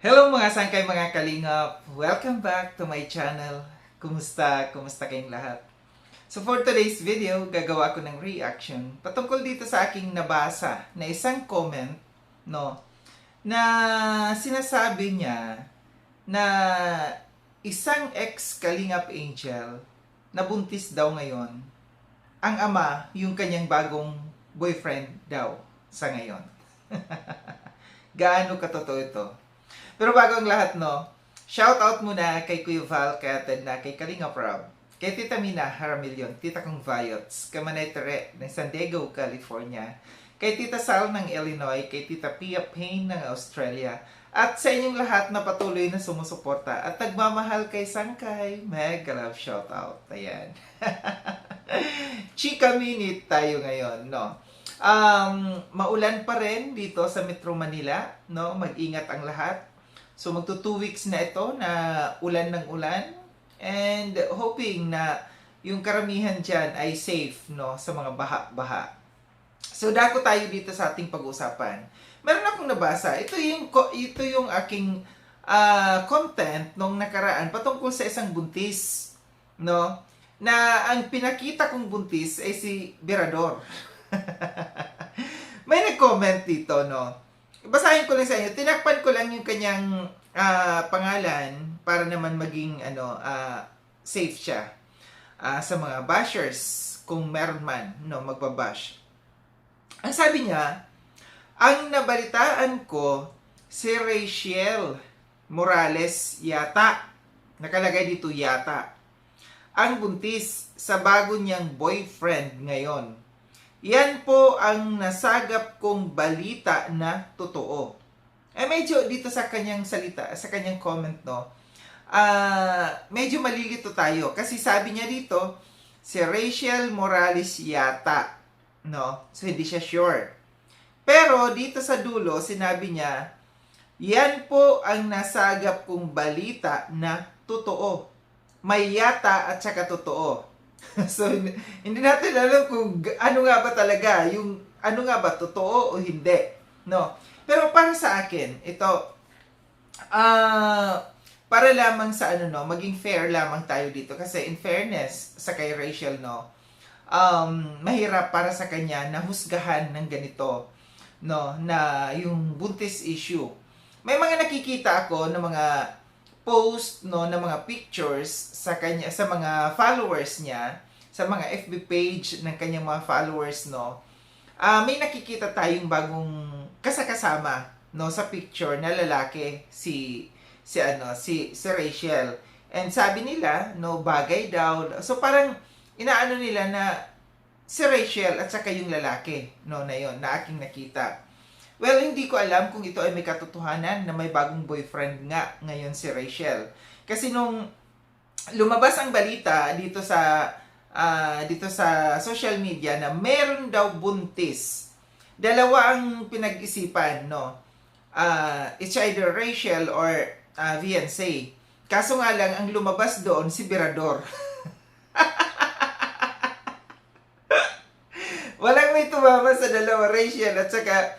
Hello mga sangkay mga kalingap! Welcome back to my channel. Kumusta? Kumusta kayong lahat? So for today's video, gagawa ko ng reaction patungkol dito sa aking nabasa na isang comment, no, na sinasabi niya na isang ex-kalingap angel na buntis daw ngayon, ang ama yung kanyang bagong boyfriend daw sa ngayon. Gaano katotoo ito? Pero bago ang lahat, no, shout out muna kay Kuya Val, kay Ted na, kay Kalinga Prab, kay Tita Mina Haramilyon, Tita Kong Viots, kay Manay Tere ng San Diego, California, kay Tita Sal ng Illinois, kay Tita Pia Payne ng Australia, at sa inyong lahat na patuloy na sumusuporta at nagmamahal kay Sangkay. Mega love shout out. Ayan. Chika minute tayo ngayon, no. Maulan pa rin dito sa Metro Manila, no. Mag-ingat ang lahat. So magto 2 weeks na ito na ulan ng ulan, and hoping na yung karamihan dyan ay safe, no, sa mga baha-baha. So dako tayo dito sa ating pag-usapan. Meron akong nabasa. Ito yung aking content nung nakaraan patungkol sa isang buntis, no, na ang pinakita kong buntis ay si Berador. May nag-comment dito, no. Basahin ko lang sa inyo. Tinakpan ko lang yung kanyang pangalan para naman maging safe siya sa mga bashers kung meron man, no, magbabash. Ang sabi niya, ang nabalitaan ko si Rachel Morales yata. Nakalagay dito yata. Ang buntis sa bago niyang boyfriend ngayon. Yan po ang nasagap kong balita na totoo. Medyo dito sa kanyang salita, sa kanyang comment, no, medyo malilito tayo. Kasi sabi niya dito, si Rachel Morales yata, no? So, hindi siya sure. Pero dito sa dulo, sinabi niya, yan po ang nasagap kong balita na totoo. May yata at saka totoo. So, hindi natin alam kung ano nga ba talaga, yung ano nga ba, totoo o hindi, no? Pero para sa akin, ito, para lamang sa maging fair lamang tayo dito. Kasi in fairness, sa kay Rachel, no, mahirap para sa kanya na husgahan ng ganito, no, na yung buntis issue. May mga nakikita ako ng mga post, no, ng mga pictures sa kanya, sa mga followers niya, sa mga FB page ng kanyang mga followers, no. May nakikita tayong bagong kasama, no, sa picture na lalaki, si Rachel. And sabi nila, no, bagay daw. So parang inaano nila na si Rachel at saka yung lalaki, no, na yon na aking nakita. Well, hindi ko alam kung ito ay may katotohanan na may bagong boyfriend nga ngayon si Rachel. Kasi nung lumabas ang balita dito sa social media na meron daw buntis, dalawa ang pinag-isipan, no. It's either Rachel or Viancy. Kaso nga lang, ang lumabas doon si Berador. Walang may tumama sa dalawa, Rachel at saka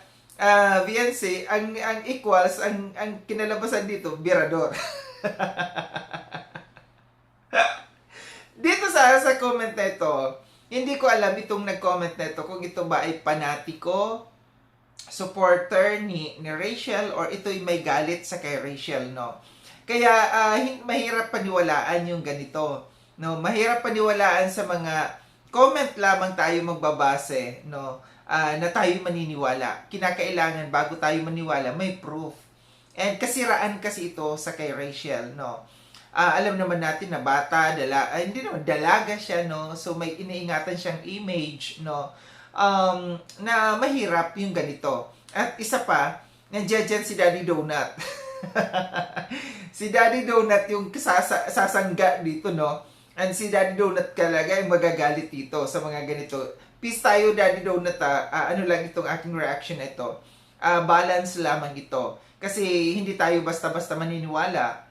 Viancy. Ang equals, ang kinalabasan dito, Berador. Dito sa comment na ito, hindi ko alam itong nag-comment na ito kung ito ba ay panatiko, supporter ni Rachel, or ito'y may galit sa kay Rachel, no. Kaya mahirap paniwalaan yung ganito, no. Mahirap paniwalaan sa mga comment lamang tayo magbabase, no, na tayo maniniwala. Kinakailangan bago tayo maniwala, may proof. And kasiraan kasi ito sa kay Rachel, no. Alam naman natin na bata, hindi naman, dalaga siya, no. So may iniingatan siyang image, no, na mahirap yung ganito. At isa pa, nandiyan dyan si Daddy Donut. Si Daddy Donut yung sasangga dito, no. And si Daddy Donut talaga yung magagalit dito sa mga ganito. Peace tayo, Daddy Donut, ano lang itong aking reaction na ito. Balance lamang ito. Kasi hindi tayo basta-basta maniniwala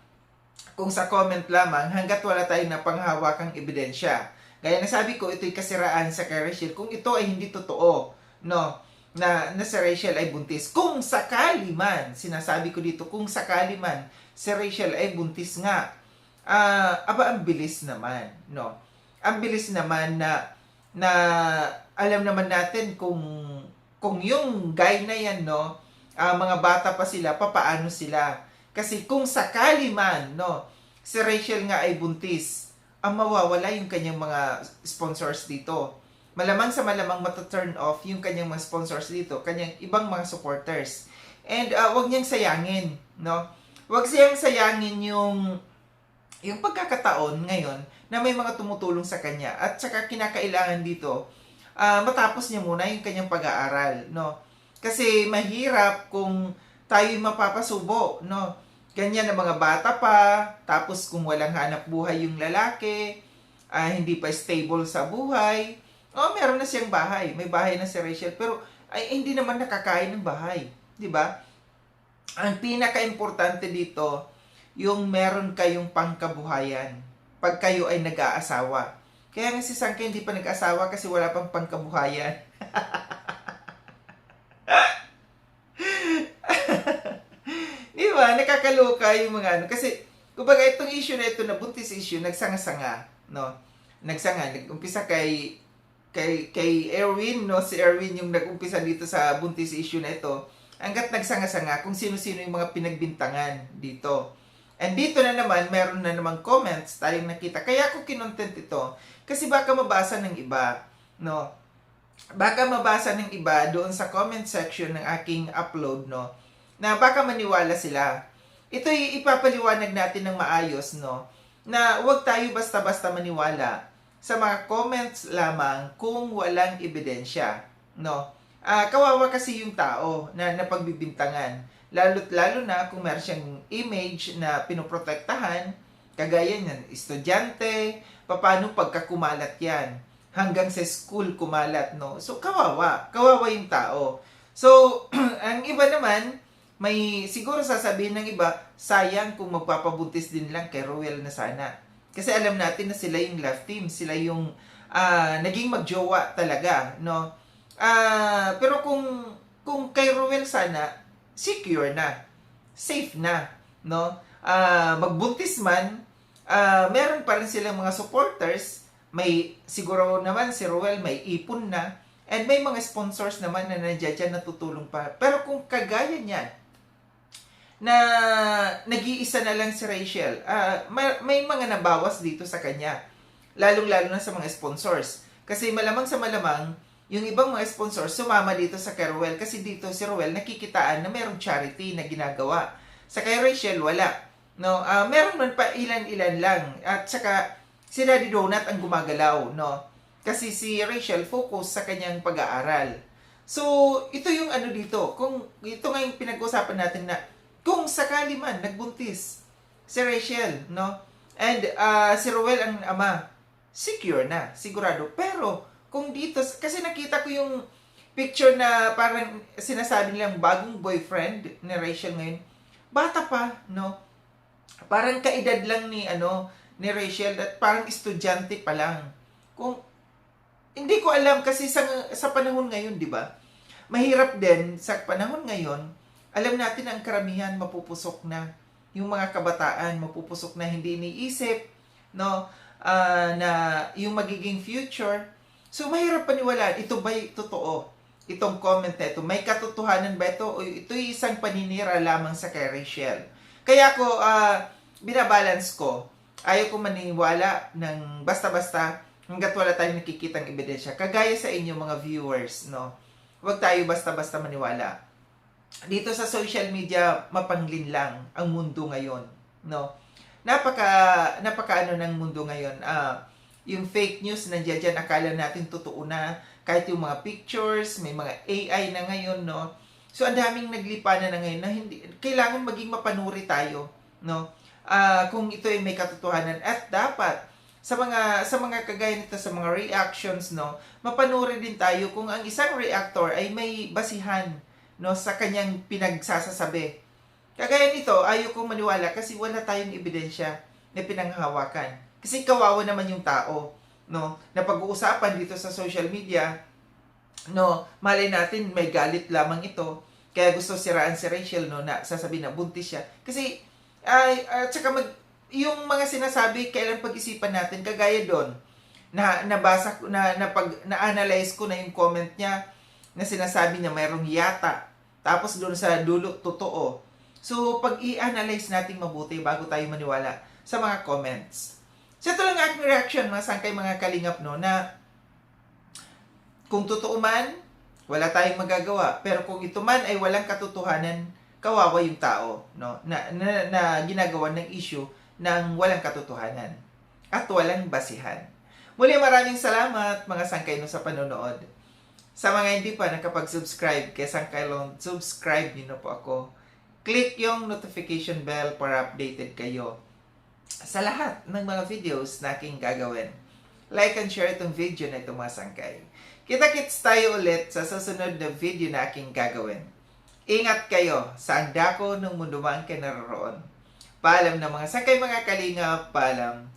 kung sa comment lamang hanggat wala tayong napanghawakang ebidensya. Gaya na sabi ko, ito'y kasiraan sa kay Rachel kung ito ay hindi totoo, no. na si Rachel ay buntis. Kung sakali man, sinasabi ko dito, kung sakali man si Rachel ay buntis nga, ang bilis naman, no? Ang bilis naman na alam naman natin kung yung guy na yan, no, mga bata pa sila, papaano sila? Kasi kung sakali man, no, si Rachel nga ay buntis, ang mawawala yung kanyang mga sponsors dito. Malamang sa malamang mata-turn off yung kanyang mga sponsors dito, kanyang ibang mga supporters. And wag niyang sayangin, no? Wag siyang sayangin yung pagkakataon ngayon na may mga tumutulong sa kanya. At saka kinakailangan dito, matapos niya muna yung kanyang pag-aaral, no? Kasi mahirap kung tayo'y mapapasubo, no? Ganyan ang mga bata pa, tapos kung walang hanap buhay yung lalaki, hindi pa stable sa buhay, meron na siyang bahay, may bahay na si Rachel, pero ay hindi naman nakakain ng bahay, di ba? Ang pinaka-importante dito, yung meron kayong pangkabuhayan pag kayo ay nag-aasawa. Kaya nga si Sangke hindi pa nag-asawa kasi wala pang pangkabuhayan. Di ba? Nakakaloka yung mga ano. Kasi, kumbaga itong issue na ito, na buntis issue, nagsanga-sanga, no? Nag-umpisa kay Erwin, no? Si Erwin yung nag-umpisa dito sa buntis issue na ito. Hanggat nagsanga-sanga kung sino-sino yung mga pinagbintangan dito. And dito na naman, meron na namang comments tayong nakita. Kaya ako kinontent ito, kasi baka mabasa ng iba, no? Baka mabasa ng iba doon sa comment section ng aking upload, no? Na baka maniwala sila. Ito'y ipapaliwanag natin ng maayos, no? Na huwag tayo basta-basta maniwala sa mga comments lamang kung walang ebidensya, no? Kawawa kasi yung tao na napagbibintangan. Lalo na kung meron siyang image na pinoprotektahan, kagaya niyan, estudyante, paano pagkakumalat yan? Hanggang sa school kumalat, no? So, kawawa yung tao. So, ang iba naman, may siguro sasabihin ng iba, sayang kung magpapabuntis din lang kay Ruel na sana. Kasi alam natin na sila yung love team, sila yung naging magjowa talaga, no? Pero kung kay Ruel sana, secure na, safe na, no? Magbuntis man, meron pa rin silang mga supporters, may siguro naman si Ruel may ipon na, and may mga sponsors naman na nandiyan na tutulong pa. Pero kung kagaya niyan, na nag-iisa na lang si Rachel, may mga nabawas dito sa kanya, lalong-lalo na sa mga sponsors. Kasi malamang sa malamang, yung ibang mga sponsors sumama dito sa kay Ruel, kasi dito si Ruel nakikitaan na merong charity na ginagawa. Sa kay Rachel, wala. No? Meron man pa ilan-ilan lang. At saka, si Daddy Donut ang gumagalaw, no? Kasi si Rachel focus sa kanyang pag-aaral. So, ito yung ano dito. Ito nga yung pinag-usapan natin na kung sakali man nagbuntis si Rachel, no? And si Ruel ang ama, secure na, sigurado. Pero, kung dito, kasi nakita ko yung picture na parang sinasabi nilang bagong boyfriend ni Rachel ngayon. Bata pa, no? Parang kaedad lang ni Rachel, at parang estudyante pa lang. Hindi ko alam kasi sa panahon ngayon, di ba? Mahirap din sa panahon ngayon, alam natin ang karamihan mapupusok na. Yung mga kabataan mapupusok na, hindi iniisip, no? Na yung magiging future. So mahirap paniwalaan, ito ba'y totoo? Itong comment na ito, may katotohanan ba ito? O ito'y isang paninira lamang sa kay Rachel? Kaya ako, binabalance ko. Ayaw ko maniwala ng basta-basta hanggat wala tayong nakikitang ebidensya. Kagaya sa inyo mga viewers, no? Huwag tayo basta-basta maniwala. Dito sa social media, mapanglin lang ang mundo ngayon, no? Napaka ng mundo ngayon. Yung fake news nandiyan dyan, akala natin totoo na. Kahit yung mga pictures, may mga AI na ngayon, no? So, ang daming naglipanan na ngayon na hindi, kailangan maging mapanuri tayo, no? Kung ito ay may katotohanan. At dapat, sa mga kagaya nito, sa mga reactions, no? Mapanuri din tayo kung ang isang reactor ay may basihan, no? Sa kanyang pinagsasasabi. Kagaya nito, ayaw kong maniwala kasi wala tayong ebidensya na pinanghahawakan. Kasi kawawa naman yung tao, no? Na pag-uusapan dito sa social media, no, malay natin may galit lamang ito, kaya gusto siraan si Rachel, no, na sasabihin na buntis siya. Kasi, at saka yung mga sinasabi, kailan pag-isipan natin, kagaya doon, nabasa ko, na-analyze ko na yung comment niya, na sinasabi niya mayroong yata, tapos doon sa dulo, totoo. So, pag i-analyze natin mabuti bago tayo maniwala sa mga comments. So, ito lang aking reaction, mga sangkay, mga kalingap, no, na kung totoo man, wala tayong magagawa. Pero kung ito man ay walang katotohanan, kawawa yung tao, no, na ginagawa ng issue ng walang katotohanan at walang basihan. Muli, maraming salamat, mga sangkay, no, sa panonood. Sa mga hindi pa nakapag-subscribe kay Sangkay Long, subscribe niyo na po ako. Click yung notification bell para updated kayo sa lahat ng mga videos na aking gagawin. Like and share itong video na ito, mga sangkay. Kita-kits tayo ulit sa susunod na video na aking gagawin. Ingat kayo sa ang dako ng mundo man kayo naroon. Paalam na, mga sangkay, mga kalingap, paalam.